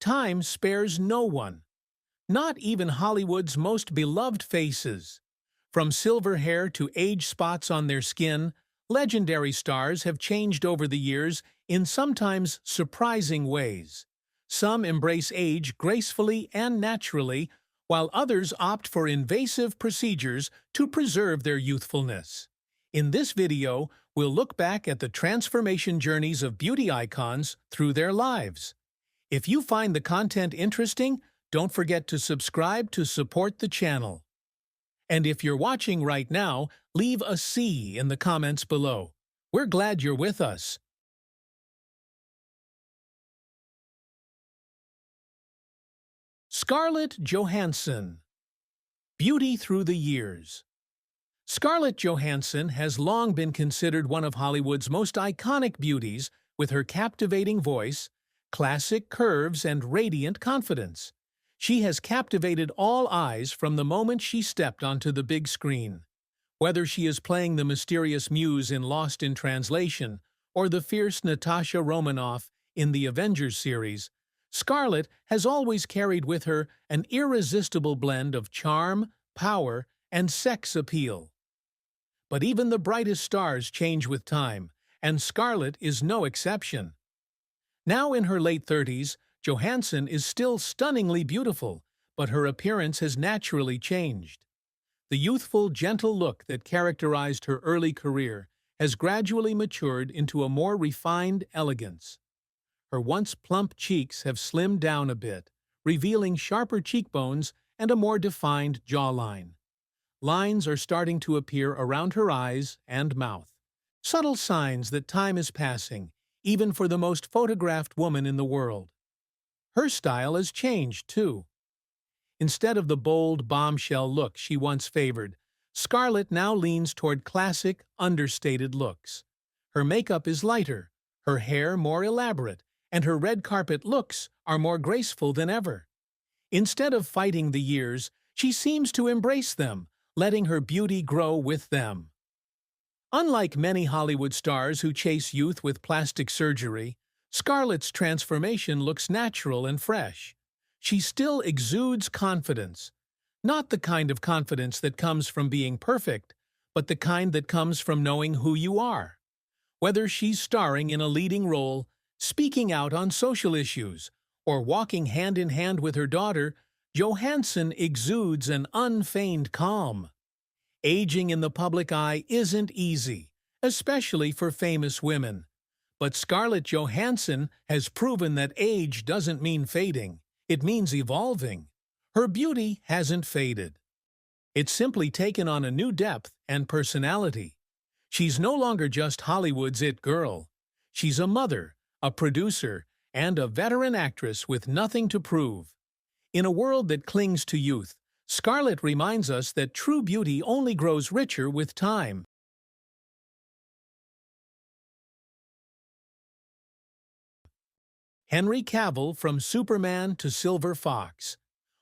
time spares no one. Not even Hollywood's most beloved faces. From silver hair to age spots on their skin, legendary stars have changed over the years in sometimes surprising ways. Some embrace age gracefully and naturally, while others opt for invasive procedures to preserve their youthfulness. In this video, we'll look back at the transformation journeys of beauty icons through their lives. If you find the content interesting, don't forget to subscribe to support the channel. And if you're watching right now, leave a C in the comments below. We're glad you're with us. Scarlett Johansson. Beauty through the years. Scarlett Johansson has long been considered one of Hollywood's most iconic beauties, with her captivating voice, classic curves, and radiant confidence. She has captivated all eyes from the moment she stepped onto the big screen. Whether she is playing the mysterious muse in Lost in Translation or the fierce Natasha Romanoff in the Avengers series, Scarlett has always carried with her an irresistible blend of charm, power, and sex appeal. But even the brightest stars change with time, and Scarlett is no exception. Now in her late 30s, Johansson is still stunningly beautiful, but her appearance has naturally changed. The youthful, gentle look that characterized her early career has gradually matured into a more refined elegance. Her once plump cheeks have slimmed down a bit, revealing sharper cheekbones and a more defined jawline. Lines are starting to appear around her eyes and mouth. Subtle signs that time is passing, even for the most photographed woman in the world. Her style has changed, too. Instead of the bold, bombshell look she once favored, Scarlett now leans toward classic, understated looks. Her makeup is lighter, her hair more elaborate, and her red carpet looks are more graceful than ever. Instead of fighting the years, she seems to embrace them, letting her beauty grow with them. Unlike many Hollywood stars who chase youth with plastic surgery, Scarlett's transformation looks natural and fresh. She still exudes confidence. Not the kind of confidence that comes from being perfect, but the kind that comes from knowing who you are. Whether she's starring in a leading role, speaking out on social issues, or walking hand in hand with her daughter, Johansson exudes an unfeigned calm. Aging in the public eye isn't easy, especially for famous women. But Scarlett Johansson has proven that age doesn't mean fading, it means evolving. Her beauty hasn't faded. It's simply taken on a new depth and personality. She's no longer just Hollywood's it girl. She's a mother, a producer, and a veteran actress with nothing to prove. In a world that clings to youth, Scarlett reminds us that true beauty only grows richer with time. Henry Cavill, from Superman to Silver Fox.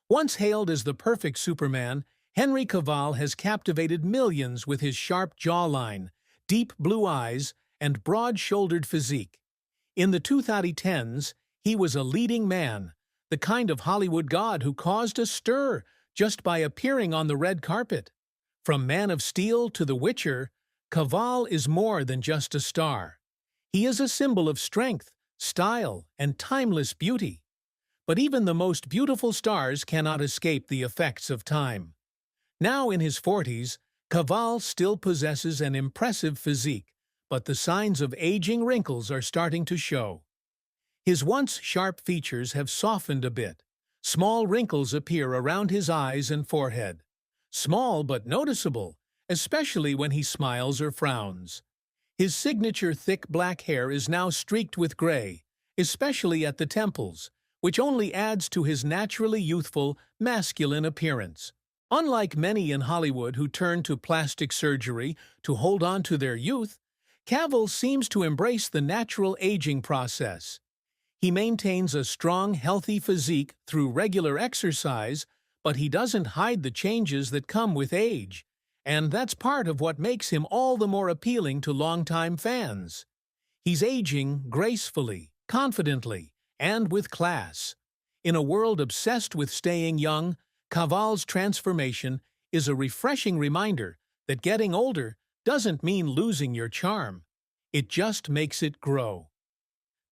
Once hailed as the perfect Superman, Henry Cavill has captivated millions with his sharp jawline, deep blue eyes, and broad-shouldered physique. In the 2010s, he was a leading man, the kind of Hollywood god who caused a stir just by appearing on the red carpet. From Man of Steel to The Witcher, Cavill is more than just a star. He is a symbol of strength, style, and timeless beauty. But even the most beautiful stars cannot escape the effects of time. Now in his 40s, Cavill still possesses an impressive physique, but the signs of aging wrinkles are starting to show. His once sharp features have softened a bit. Small wrinkles appear around his eyes and forehead. Small but noticeable, especially when he smiles or frowns. His signature thick black hair is now streaked with gray, especially at the temples, which only adds to his naturally youthful, masculine appearance. Unlike many in Hollywood who turn to plastic surgery to hold on to their youth, Cavill seems to embrace the natural aging process. He maintains a strong, healthy physique through regular exercise, but he doesn't hide the changes that come with age, and that's part of what makes him all the more appealing to longtime fans. He's aging gracefully, confidently, and with class. In a world obsessed with staying young, Cavill's transformation is a refreshing reminder that getting older doesn't mean losing your charm. It just makes it grow.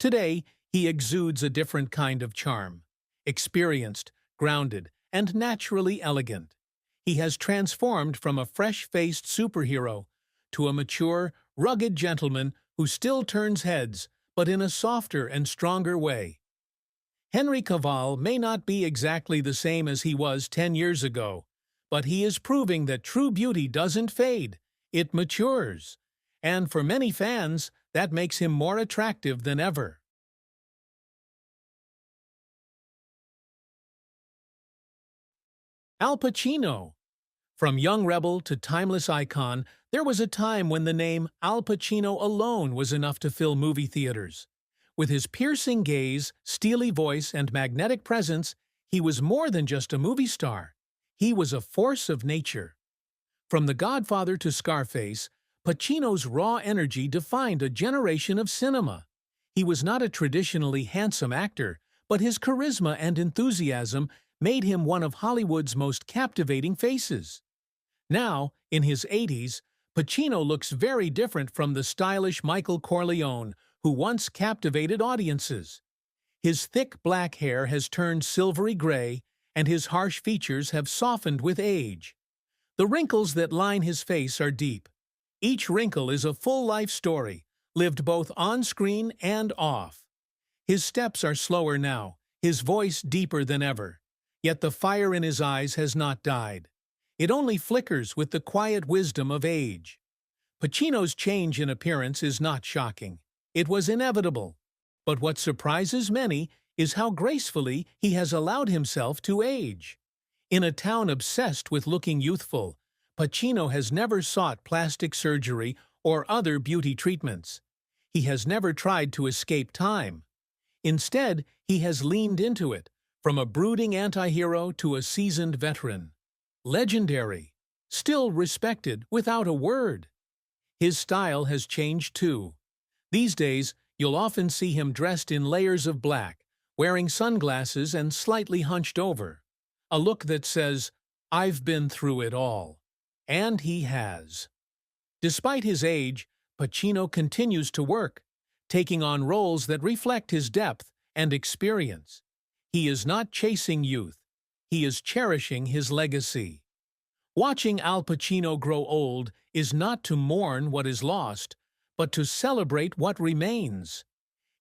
Today, he exudes a different kind of charm. Experienced, grounded, and naturally elegant. He has transformed from a fresh-faced superhero to a mature, rugged gentleman who still turns heads, but in a softer and stronger way. Henry Cavill may not be exactly the same as he was 10 years ago, but he is proving that true beauty doesn't fade, it matures. And for many fans, that makes him more attractive than ever. Al Pacino. From young rebel to timeless icon, there was a time when the name Al Pacino alone was enough to fill movie theaters. With his piercing gaze, steely voice, and magnetic presence, he was more than just a movie star. He was a force of nature. From The Godfather to Scarface, Pacino's raw energy defined a generation of cinema. He was not a traditionally handsome actor, but his charisma and enthusiasm made him one of Hollywood's most captivating faces. Now, in his 80s, Pacino looks very different from the stylish Michael Corleone, who once captivated audiences. His thick black hair has turned silvery gray, and his harsh features have softened with age. The wrinkles that line his face are deep. Each wrinkle is a full-life story, lived both on-screen and off. His steps are slower now, his voice deeper than ever. Yet the fire in his eyes has not died. It only flickers with the quiet wisdom of age. Pacino's change in appearance is not shocking. It was inevitable. But what surprises many is how gracefully he has allowed himself to age. In a town obsessed with looking youthful, Pacino has never sought plastic surgery or other beauty treatments. He has never tried to escape time. Instead, he has leaned into it, from a brooding anti-hero to a seasoned veteran. Legendary, still respected without a word. His style has changed too. These days, you'll often see him dressed in layers of black, wearing sunglasses and slightly hunched over. A look that says, "I've been through it all." And he has. Despite his age, Pacino continues to work, taking on roles that reflect his depth and experience. He is not chasing youth. He is cherishing his legacy. Watching Al Pacino grow old is not to mourn what is lost, but to celebrate what remains.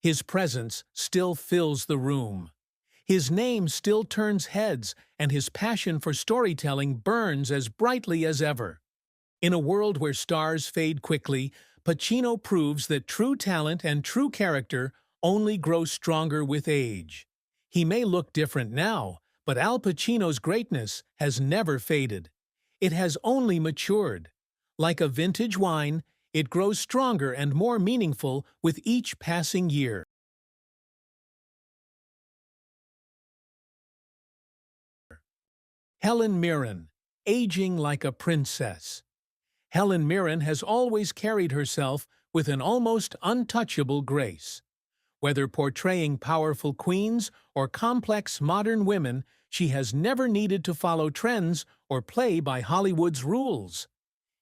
His presence still fills the room. His name still turns heads, and his passion for storytelling burns as brightly as ever. In a world where stars fade quickly, Pacino proves that true talent and true character only grow stronger with age. He may look different now, but Al Pacino's greatness has never faded. It has only matured. Like a vintage wine, it grows stronger and more meaningful with each passing year. Helen Mirren, aging like a princess. Helen Mirren has always carried herself with an almost untouchable grace. Whether portraying powerful queens or complex modern women, she has never needed to follow trends or play by Hollywood's rules.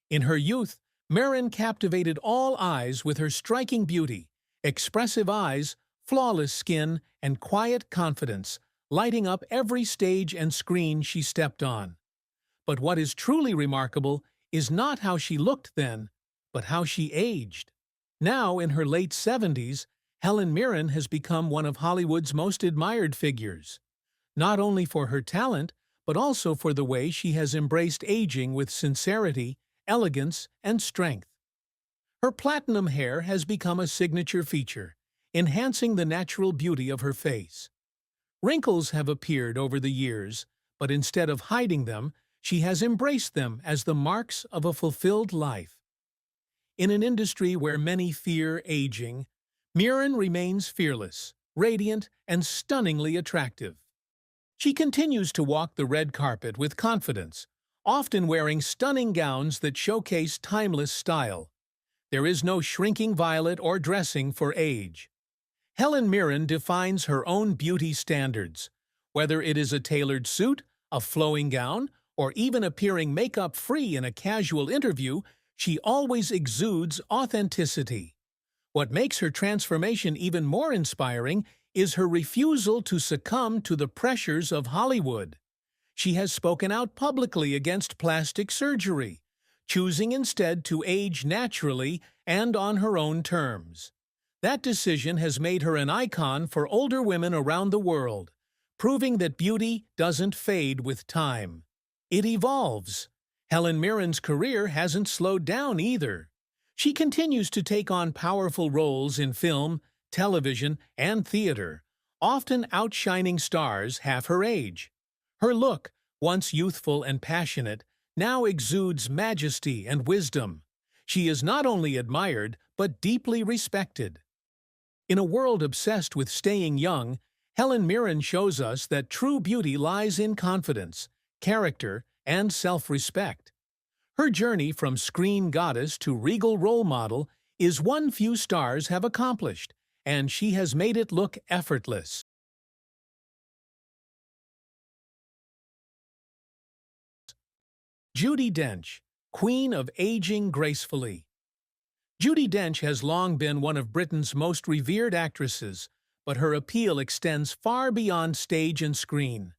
In her youth, Mirren captivated all eyes with her striking beauty, expressive eyes, flawless skin, and quiet confidence, lighting up every stage and screen she stepped on. But what is truly remarkable is not how she looked then, but how she aged. Now, in her late 70s, Helen Mirren has become one of Hollywood's most admired figures, not only for her talent, but also for the way she has embraced aging with sincerity, elegance, and strength. Her platinum hair has become a signature feature, enhancing the natural beauty of her face. Wrinkles have appeared over the years, but instead of hiding them, she has embraced them as the marks of a fulfilled life. In an industry where many fear aging, Mirren remains fearless, radiant, and stunningly attractive. She continues to walk the red carpet with confidence, often wearing stunning gowns that showcase timeless style. There is no shrinking violet or dressing for age. Helen Mirren defines her own beauty standards, Whether it is a tailored suit, a flowing gown, or even appearing makeup-free in a casual interview, she always exudes authenticity. What makes her transformation even more inspiring is her refusal to succumb to the pressures of Hollywood. She has spoken out publicly against plastic surgery, choosing instead to age naturally and on her own terms. That decision has made her an icon for older women around the world, proving that beauty doesn't fade with time. It evolves. Helen Mirren's career hasn't slowed down either. She continues to take on powerful roles in film, television, and theater, often outshining stars half her age. Her look, once youthful and passionate, now exudes majesty and wisdom. She is not only admired, but deeply respected. In a world obsessed with staying young, Helen Mirren shows us that true beauty lies in confidence, character, and self-respect. Her journey from screen goddess to regal role model is one few stars have accomplished, and she has made it look effortless. Judy Dench, Queen of Aging Gracefully. Judy Dench has long been one of Britain's most revered actresses, but her appeal extends far beyond stage and screen.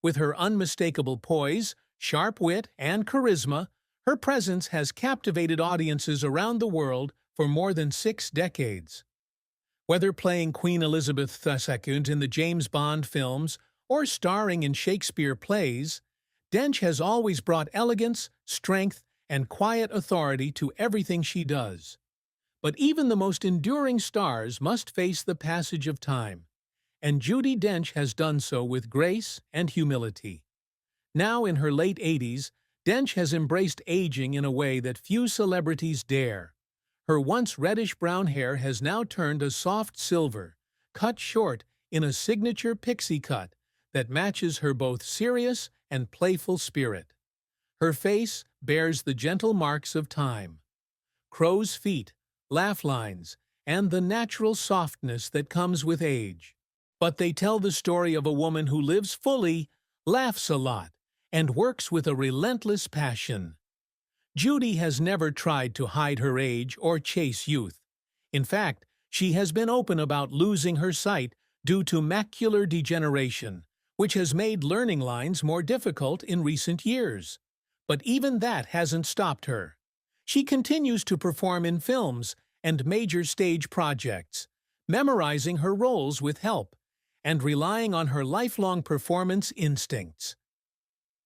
With her unmistakable poise, sharp wit, and charisma, her presence has captivated audiences around the world for more than 6 decades. Whether playing Queen Elizabeth II in the James Bond films or starring in Shakespeare plays, Dench has always brought elegance, strength, and quiet authority to everything she does. But even the most enduring stars must face the passage of time, and Judy Dench has done so with grace and humility. Now in her late 80s, Dench has embraced aging in a way that few celebrities dare. Her once reddish-brown hair has now turned a soft silver, cut short in a signature pixie cut that matches her both serious and playful spirit. Her face bears the gentle marks of time, crow's feet, laugh lines, and the natural softness that comes with age. But they tell the story of a woman who lives fully, laughs a lot, and works with a relentless passion. Judy has never tried to hide her age or chase youth. In fact, she has been open about losing her sight due to macular degeneration, which has made learning lines more difficult in recent years. But even that hasn't stopped her. She continues to perform in films and major stage projects, memorizing her roles with help, and relying on her lifelong performance instincts.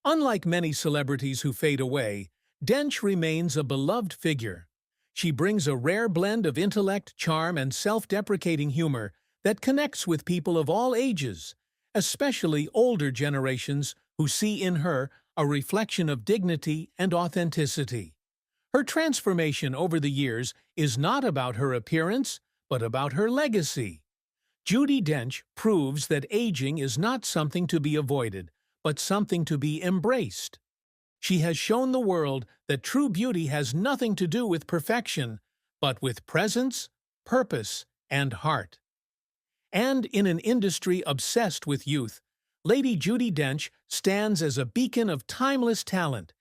Unlike many celebrities who fade away, Dench remains a beloved figure. She brings a rare blend of intellect, charm, and self-deprecating humor that connects with people of all ages, especially older generations who see in her a reflection of dignity and authenticity. Her transformation over the years is not about her appearance, but about her legacy. Judy Dench proves that aging is not something to be avoided, but something to be embraced. She has shown the world that true beauty has nothing to do with perfection, but with presence, purpose, and heart. And in an industry obsessed with youth, Lady Judy Dench stands as a beacon of timeless talent,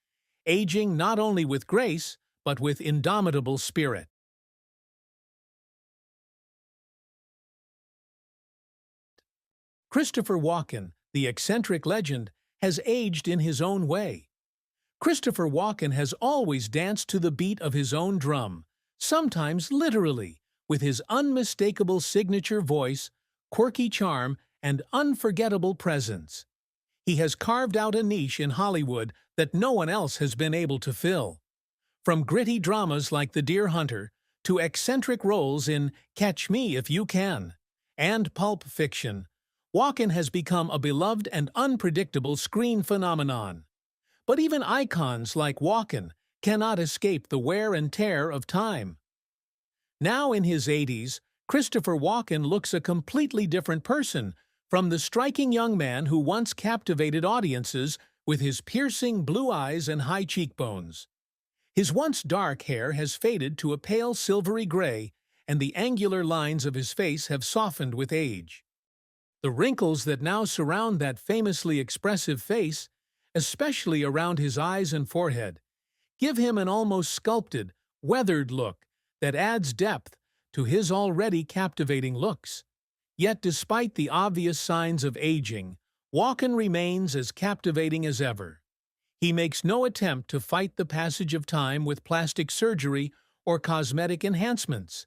aging not only with grace, but with indomitable spirit. Christopher Walken, the eccentric legend, has aged in his own way. Christopher Walken has always danced to the beat of his own drum, sometimes literally, with his unmistakable signature voice, quirky charm, and unforgettable presence. He has carved out a niche in Hollywood that no one else has been able to fill. From gritty dramas like The Deer Hunter to eccentric roles in Catch Me If You Can and Pulp Fiction, Walken has become a beloved and unpredictable screen phenomenon. But even icons like Walken cannot escape the wear and tear of time. Now in his 80s, Christopher Walken looks a completely different person from the striking young man who once captivated audiences with his piercing blue eyes and high cheekbones. His once dark hair has faded to a pale silvery gray, and the angular lines of his face have softened with age. The wrinkles that now surround that famously expressive face, especially around his eyes and forehead, give him an almost sculpted, weathered look that adds depth to his already captivating looks. Yet despite the obvious signs of aging, Walkan remains as captivating as ever. He makes no attempt to fight the passage of time with plastic surgery or cosmetic enhancements.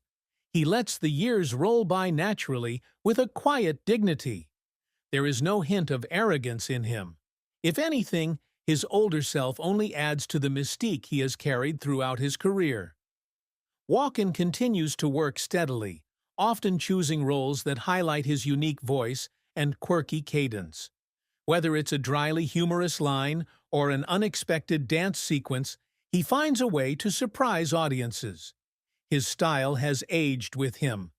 He lets the years roll by naturally with a quiet dignity. There is no hint of arrogance in him. If anything, his older self only adds to the mystique he has carried throughout his career. Walkan continues to work steadily, often choosing roles that highlight his unique voice and quirky cadence. Whether it's a dryly humorous line or an unexpected dance sequence, he finds a way to surprise audiences. His style has aged with him.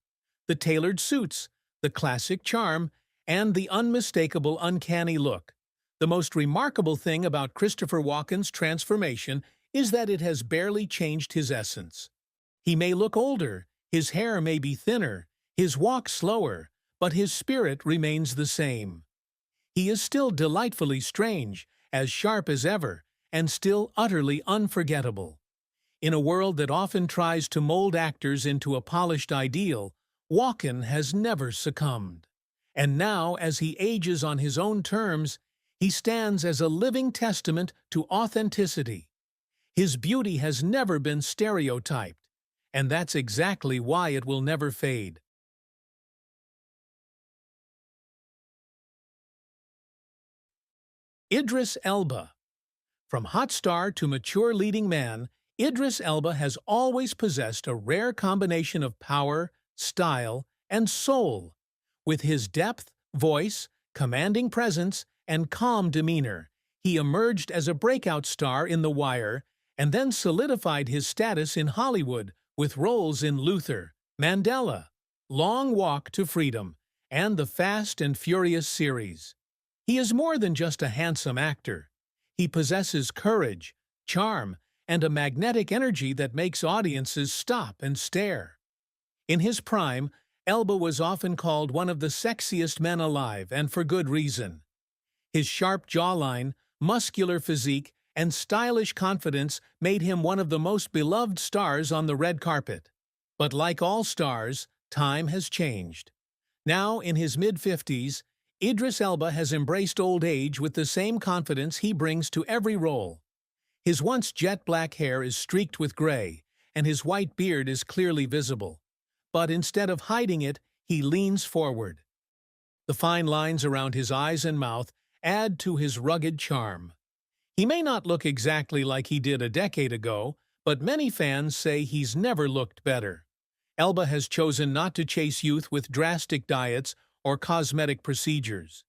The tailored suits, the classic charm, and the unmistakable uncanny look. The most remarkable thing about Christopher Walken's transformation is that it has barely changed his essence. He may look older, his hair may be thinner, his walk slower, but his spirit remains the same. He is still delightfully strange, as sharp as ever, and still utterly unforgettable. In a world that often tries to mold actors into a polished ideal, Walkan has never succumbed. And now, as he ages on his own terms, he stands as a living testament to authenticity. His beauty has never been stereotyped, and that's exactly why it will never fade. Idris Elba. From hot star to mature leading man, Idris Elba has always possessed a rare combination of power, style, and soul. With his depth, voice, commanding presence, and calm demeanor, he emerged as a breakout star in The Wire and then solidified his status in Hollywood with roles in Luther, Mandela, Long Walk to Freedom, and the Fast and Furious series. He is more than just a handsome actor. He possesses courage, charm, and a magnetic energy that makes audiences stop and stare. In his prime, Elba was often called one of the sexiest men alive, and for good reason. His sharp jawline, muscular physique, and stylish confidence made him one of the most beloved stars on the red carpet. But like all stars, time has changed. Now, in his mid-50s, Idris Elba has embraced old age with the same confidence he brings to every role. His once jet-black hair is streaked with gray, and his white beard is clearly visible. But instead of hiding it, he leans forward. The fine lines around his eyes and mouth add to his rugged charm. He may not look exactly like he did a decade ago, but many fans say he's never looked better. Elba has chosen not to chase youth with drastic diets or cosmetic procedures.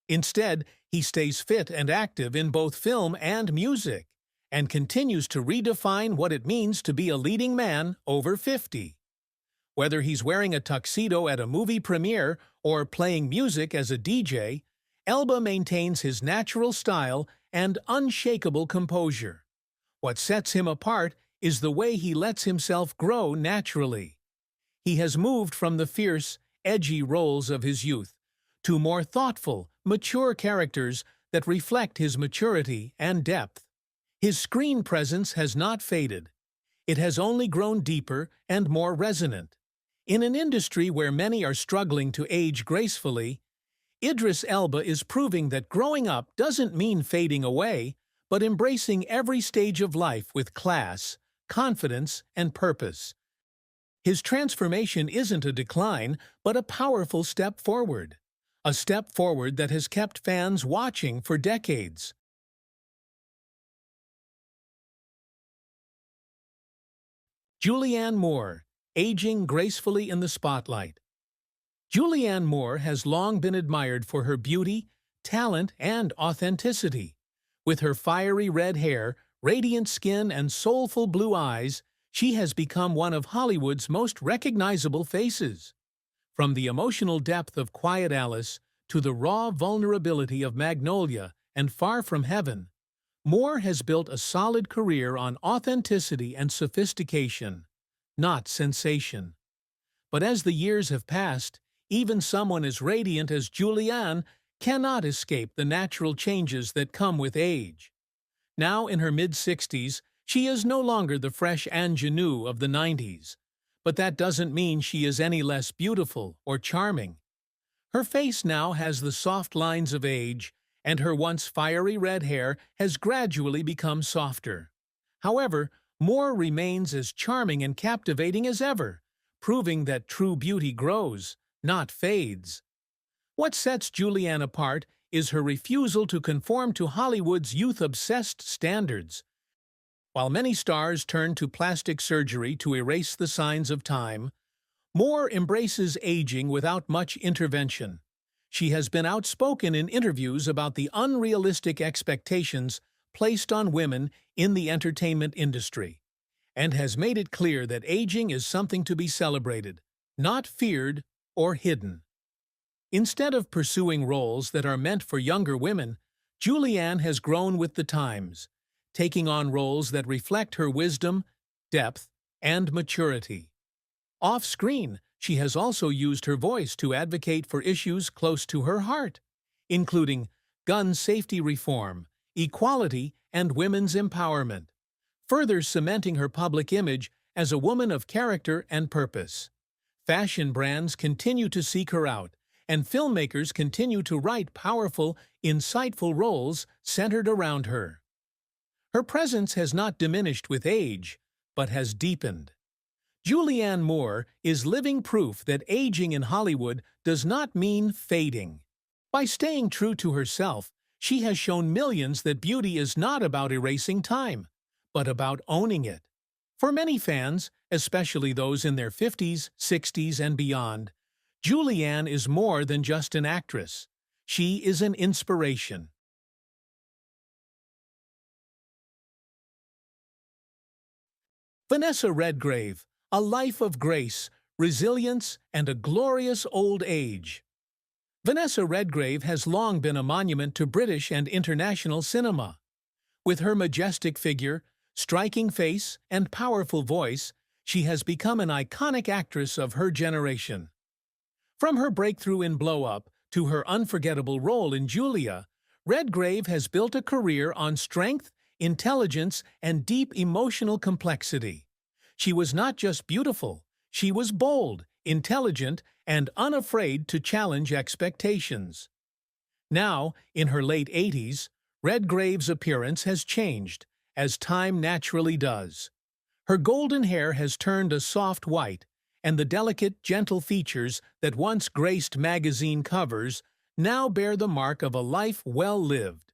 Instead, he stays fit and active in both film and music, and continues to redefine what it means to be a leading man over 50. Whether he's wearing a tuxedo at a movie premiere or playing music as a DJ, Elba maintains his natural style and unshakable composure. What sets him apart is the way he lets himself grow naturally. He has moved from the fierce, edgy roles of his youth to more thoughtful, mature characters that reflect his maturity and depth. His screen presence has not faded. It has only grown deeper and more resonant. In an industry where many are struggling to age gracefully, Idris Elba is proving that growing up doesn't mean fading away, but embracing every stage of life with class, confidence, and purpose. His transformation isn't a decline, but a powerful step forward. A step forward that has kept fans watching for decades. Julianne Moore, aging gracefully in the spotlight. Julianne Moore has long been admired for her beauty, talent, and authenticity. With her fiery red hair, radiant skin, and soulful blue eyes, she has become one of Hollywood's most recognizable faces. From the emotional depth of Quiet Alice to the raw vulnerability of Magnolia and Far From Heaven, Moore has built a solid career on authenticity and sophistication, not sensation. But as the years have passed, even someone as radiant as Julianne cannot escape the natural changes that come with age. Now in her mid-60s, she is no longer the fresh ingenue of the 90s. But that doesn't mean she is any less beautiful or charming. Her face now has the soft lines of age, and her once fiery red hair has gradually become softer. However, Moore remains as charming and captivating as ever, proving that true beauty grows, not fades. What sets Julianne apart is her refusal to conform to Hollywood's youth-obsessed standards. While many stars turn to plastic surgery to erase the signs of time, Moore embraces aging without much intervention. She has been outspoken in interviews about the unrealistic expectations placed on women in the entertainment industry, and has made it clear that aging is something to be celebrated, not feared or hidden. Instead of pursuing roles that are meant for younger women, Julianne has grown with the times, taking on roles that reflect her wisdom, depth, and maturity. Off-screen, she has also used her voice to advocate for issues close to her heart, including gun safety reform, equality, and women's empowerment, further cementing her public image as a woman of character and purpose. Fashion brands continue to seek her out, and filmmakers continue to write powerful, insightful roles centered around her. Her presence has not diminished with age, but has deepened. Julianne Moore is living proof that aging in Hollywood does not mean fading. By staying true to herself, she has shown millions that beauty is not about erasing time, but about owning it. For many fans, especially those in their 50s, 60s, and beyond, Julianne is more than just an actress. She is an inspiration. Vanessa Redgrave, a life of grace, resilience, and a glorious old age. Vanessa Redgrave has long been a monument to British and international cinema. With her majestic figure, striking face, and powerful voice, she has become an iconic actress of her generation. From her breakthrough in Blow Up to her unforgettable role in Julia, Redgrave has built a career on strength, intelligence, and deep emotional complexity. She was not just beautiful, she was bold, intelligent, and unafraid to challenge expectations. Now, in her late 80s, Redgrave's appearance has changed, as time naturally does. Her golden hair has turned a soft white, and the delicate, gentle features that once graced magazine covers now bear the mark of a life well lived.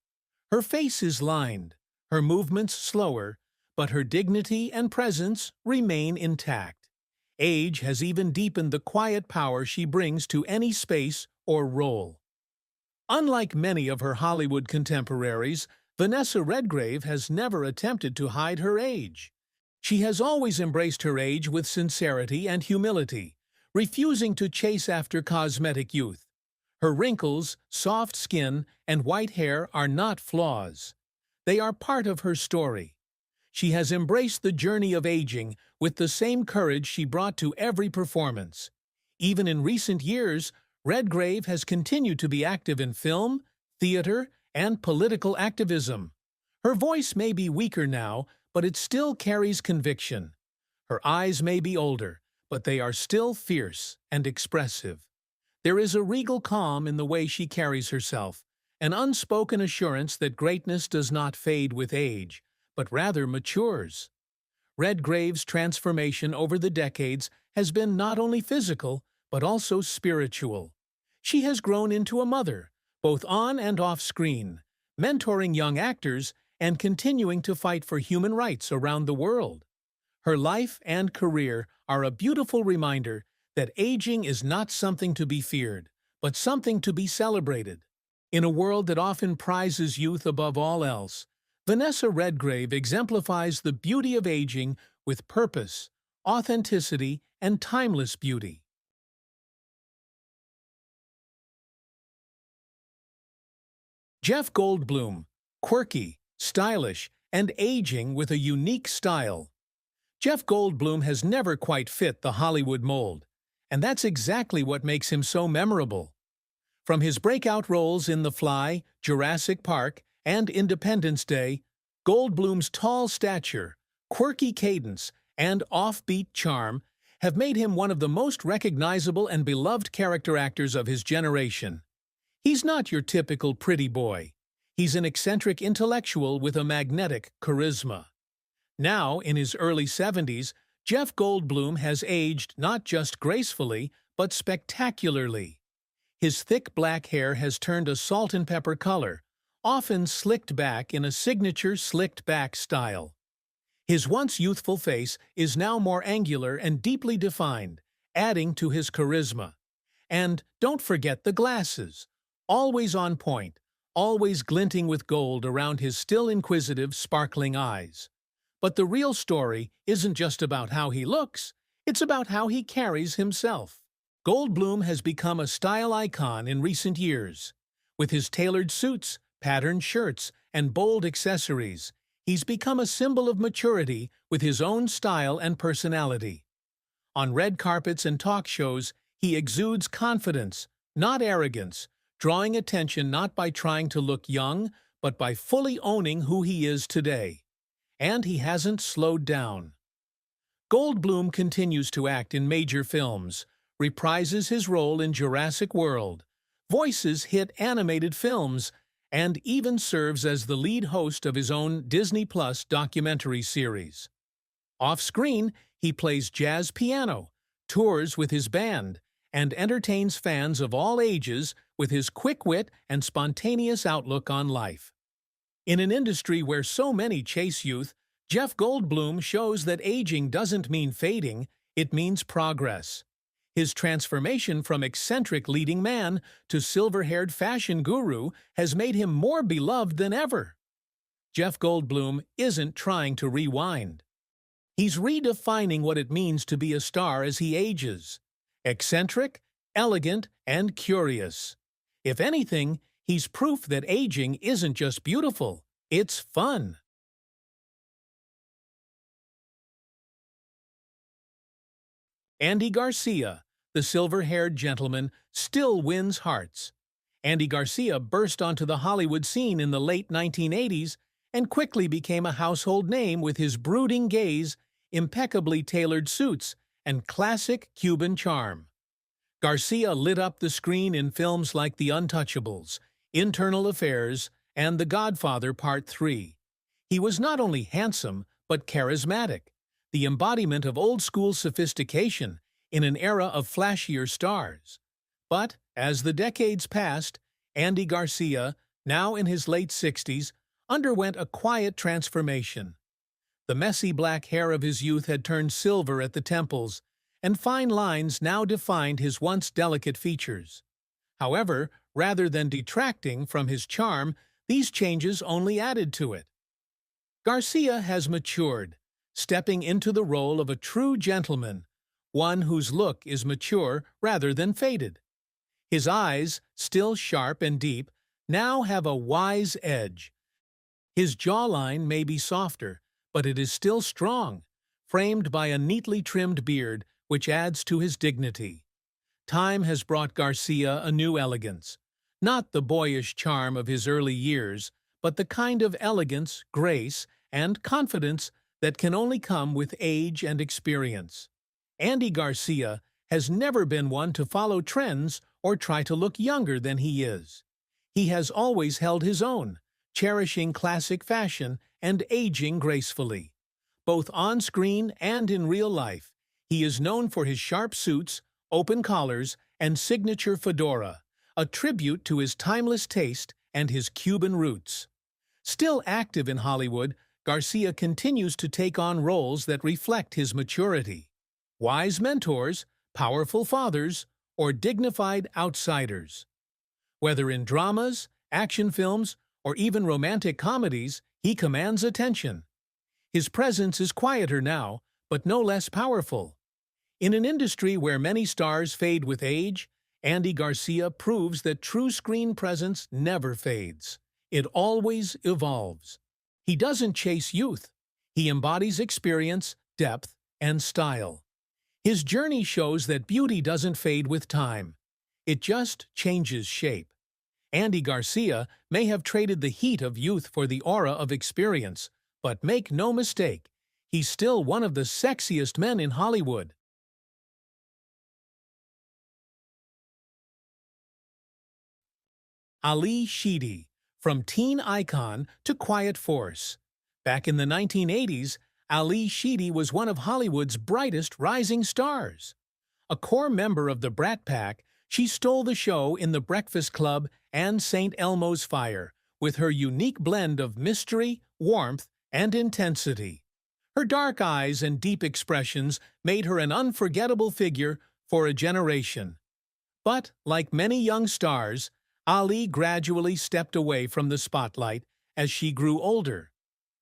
Her face is lined, her movements slower, but her dignity and presence remain intact. Age has even deepened the quiet power she brings to any space or role. Unlike many of her Hollywood contemporaries, Vanessa Redgrave has never attempted to hide her age. She has always embraced her age with sincerity and humility, refusing to chase after cosmetic youth. Her wrinkles, soft skin, and white hair are not flaws. They are part of her story. She has embraced the journey of aging with the same courage she brought to every performance. Even in recent years, Redgrave has continued to be active in film, theater, and political activism. Her voice may be weaker now, but it still carries conviction. Her eyes may be older, but they are still fierce and expressive. There is a regal calm in the way she carries herself, an unspoken assurance that greatness does not fade with age, but rather matures. Redgrave's transformation over the decades has been not only physical, but also spiritual. She has grown into a mother, both on and off screen, mentoring young actors and continuing to fight for human rights around the world. Her life and career are a beautiful reminder that aging is not something to be feared, but something to be celebrated. In a world that often prizes youth above all else, Vanessa Redgrave exemplifies the beauty of aging with purpose, authenticity, and timeless beauty. Jeff Goldblum, quirky, stylish, and aging with a unique style. Jeff Goldblum has never quite fit the Hollywood mold, And that's exactly what makes him so memorable. From his breakout roles in The Fly, Jurassic Park, and Independence Day, Goldblum's tall stature, quirky cadence, and offbeat charm have made him one of the most recognizable and beloved character actors of his generation. He's not your typical pretty boy. He's an eccentric intellectual with a magnetic charisma. Now, in his early 70s, Jeff Goldblum has aged not just gracefully, but spectacularly. His thick black hair has turned a salt-and-pepper color, often slicked back in a signature slicked-back style. His once youthful face is now more angular and deeply defined, adding to his charisma. And don't forget the glasses. Always on point, always glinting with gold around his still inquisitive, sparkling eyes. But the real story isn't just about how he looks, it's about how he carries himself. Goldblum has become a style icon in recent years. With his tailored suits, patterned shirts, and bold accessories, he's become a symbol of maturity with his own style and personality. On red carpets and talk shows, he exudes confidence, not arrogance, drawing attention not by trying to look young, but by fully owning who he is today. And he hasn't slowed down. Goldblum continues to act in major films, reprises his role in Jurassic World, voices hit animated films, and even serves as the lead host of his own Disney Plus documentary series. Off-screen, he plays jazz piano, tours with his band, and entertains fans of all ages with his quick wit and spontaneous outlook on life. In an industry where so many chase youth, Jeff Goldblum shows that aging doesn't mean fading, it means progress. His transformation from eccentric leading man to silver-haired fashion guru has made him more beloved than ever. Jeff Goldblum isn't trying to rewind. He's redefining what it means to be a star as he ages. Eccentric, elegant, and curious. If anything, he's proof that aging isn't just beautiful, it's fun. Andy Garcia, the silver-haired gentleman, still wins hearts. Andy Garcia burst onto the Hollywood scene in the late 1980s and quickly became a household name with his brooding gaze, impeccably tailored suits, and classic Cuban charm. Garcia lit up the screen in films like The Untouchables, Internal Affairs, and The Godfather Part 3. He was not only handsome, but charismatic, the embodiment of old-school sophistication in an era of flashier stars. But, as the decades passed, Andy Garcia, now in his late 60s, underwent a quiet transformation. The messy black hair of his youth had turned silver at the temples, and fine lines now defined his once delicate features. However, rather than detracting from his charm, these changes only added to it. Garcia has matured, stepping into the role of a true gentleman, one whose look is mature rather than faded. His eyes, still sharp and deep, now have a wise edge. His jawline may be softer, but it is still strong, framed by a neatly trimmed beard which adds to his dignity. Time has brought Garcia a new elegance, not the boyish charm of his early years, but the kind of elegance, grace, and confidence that can only come with age and experience. Andy Garcia has never been one to follow trends or try to look younger than he is. He has always held his own, cherishing classic fashion and aging gracefully. Both on-screen and in real life, he is known for his sharp suits, open collars, and signature fedora, a tribute to his timeless taste and his Cuban roots. Still active in Hollywood, Garcia continues to take on roles that reflect his maturity. Wise mentors, powerful fathers, or dignified outsiders. Whether in dramas, action films, or even romantic comedies, he commands attention. His presence is quieter now, but no less powerful. In an industry where many stars fade with age, Andy Garcia proves that true screen presence never fades. It always evolves. He doesn't chase youth. He embodies experience, depth, and style. His journey shows that beauty doesn't fade with time. It just changes shape. Andy Garcia may have traded the heat of youth for the aura of experience, but make no mistake, he's still one of the sexiest men in Hollywood. Ali Shidi, from teen icon to quiet force. Back in the 1980s, Ali Shidi was one of Hollywood's brightest rising stars. A core member of the Brat Pack, she stole the show in The Breakfast Club and St. Elmo's Fire with her unique blend of mystery, warmth, and intensity. Her dark eyes and deep expressions made her an unforgettable figure for a generation. But, like many young stars, Ali gradually stepped away from the spotlight as she grew older.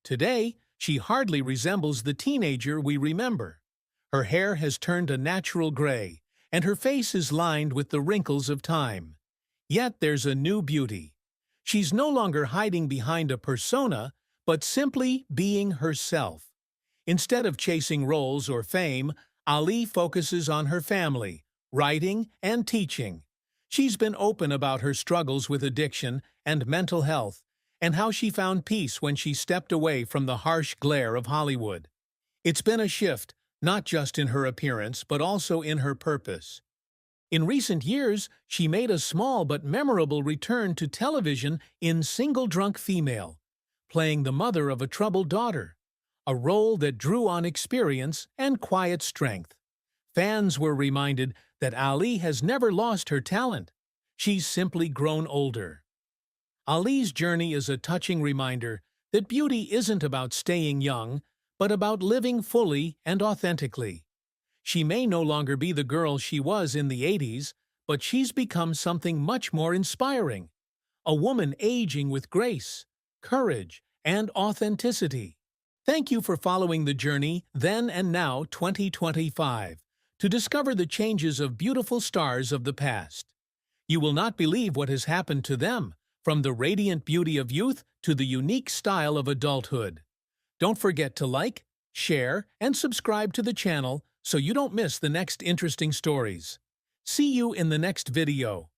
Today, she hardly resembles the teenager we remember. Her hair has turned a natural gray, and her face is lined with the wrinkles of time. Yet there's a new beauty. She's no longer hiding behind a persona, but simply being herself. Instead of chasing roles or fame, Ali focuses on her family, writing, and teaching. She's been open about her struggles with addiction and mental health, and how she found peace when she stepped away from the harsh glare of Hollywood. It's been a shift, not just in her appearance, but also in her purpose. In recent years, she made a small but memorable return to television in Single Drunk Female, playing the mother of a troubled daughter, a role that drew on experience and quiet strength. Fans were reminded that Ali has never lost her talent. She's simply grown older. Ali's journey is a touching reminder that beauty isn't about staying young, but about living fully and authentically. She may no longer be the girl she was in the 80s, but she's become something much more inspiring. A woman aging with grace, courage, and authenticity. Thank you for following the journey Then and Now 2025 to discover the changes of beautiful stars of the past. You will not believe what has happened to them, from the radiant beauty of youth to the unique style of adulthood. Don't forget to like, share, and subscribe to the channel so you don't miss the next interesting stories. See you in the next video.